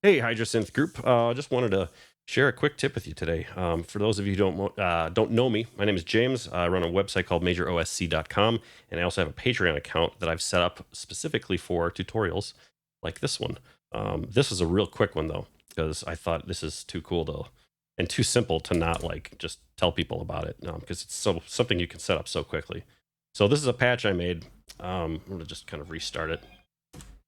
Hey, Hydrasynth group. Just wanted to share a quick tip with you today. For those of you who don't know me, my name is James. I run a website called MajorOSC.com, and I also have a Patreon account that I've set up specifically for tutorials like this one. This is a real quick one though, because I thought this is too cool to and too simple to not like just tell people about it, because it's something you can set up so quickly. So this is a patch I made. I'm gonna just kind of restart it.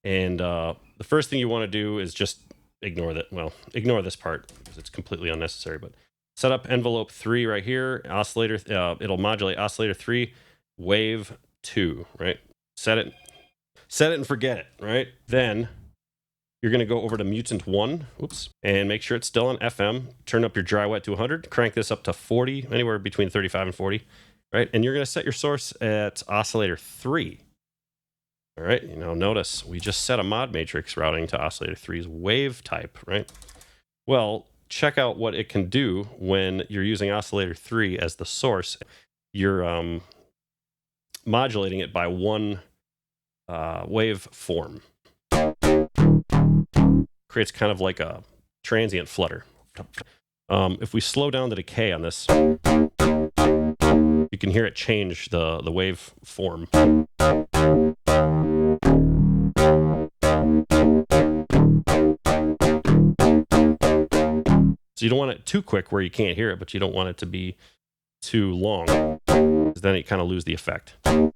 And the first thing you want to do is just ignore that. Well, ignore this part because it's completely unnecessary. But set up envelope 3 right here. Oscillator. It'll modulate oscillator 3, wave 2. Right. Set it. Set it and forget it. Right. Then you're going to go over to mutant 1. Oops. And make sure it's still on FM. Turn up your dry wet to 100. Crank this up to 40. Anywhere between 35 and 40. Right. And you're going to set your source at oscillator 3. All right, notice we just set a mod matrix routing to oscillator 3's wave type, right? Well, check out what it can do when you're using oscillator 3 as the source. You're modulating it by one wave form. Creates kind of like a transient flutter. If we slow down the decay on this, you can hear it change the wave form. So you don't want it too quick where you can't hear it, but you don't want it to be too long, because then you kind of lose the effect. Now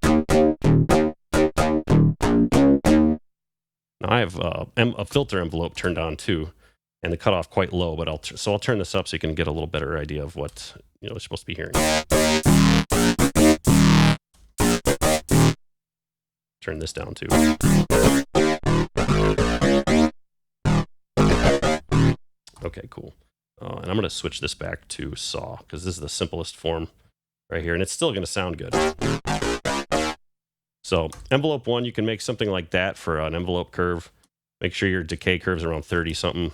I have a filter envelope turned on too, and the cutoff quite low, but I'll turn this up so you can get a little better idea of what you're supposed to be hearing. Turn this down too. Okay, cool. And I'm going to switch this back to saw because this is the simplest form right here, and it's still going to sound good. So envelope 1, you can make something like that for an envelope curve. Make sure your decay curve's around 30 something.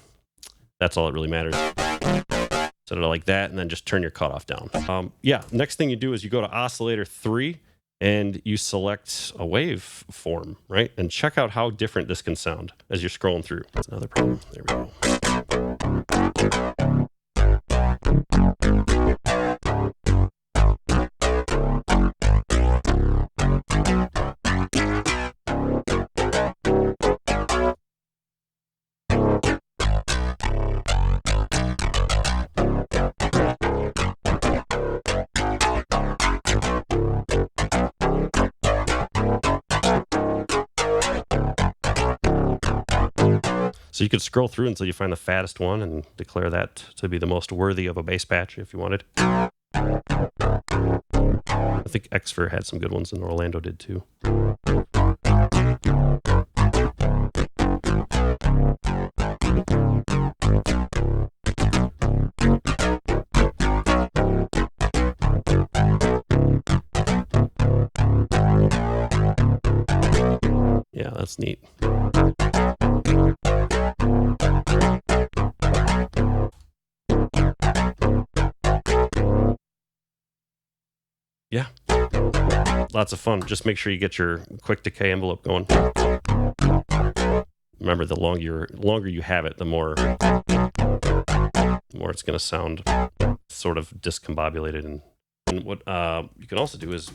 That's all that really matters. Set it like that, and then just turn your cutoff down. Yeah, next thing you do is you go to oscillator 3, and you select a wave form, right? And check out how different this can sound as you're scrolling through. That's another problem. There we go. So you could scroll through until you find the fattest one and declare that to be the most worthy of a bass patch if you wanted. I think Xfer had some good ones, and Orlando did too. Yeah, that's neat. Yeah, lots of fun. Just make sure you get your quick decay envelope going. Remember, the longer you have it, the more it's going to sound sort of discombobulated. And what you can also do is,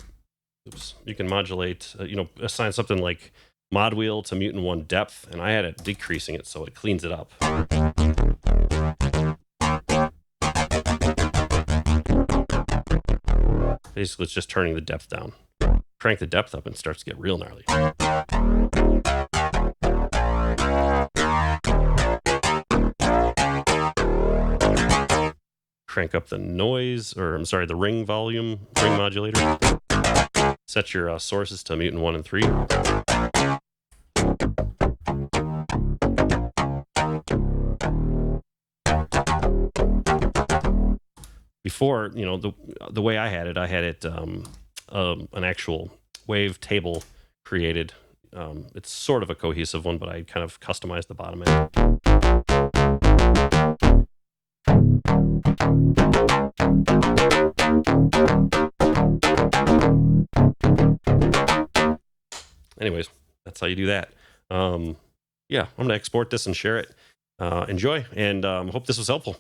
you can modulate, assign something like mod wheel to mutant 1 depth, and I had it decreasing it so it cleans it up. Basically, it's just turning the depth down. Crank the depth up and it starts to get real gnarly. Crank up the the ring modulator. Set your sources to mutant 1 and 3. Before, the way I had it an actual wave table created. It's sort of a cohesive one, but I kind of customized the bottom end. Anyways, that's how you do that. Yeah, I'm going to export this and share it. Enjoy, and hope this was helpful.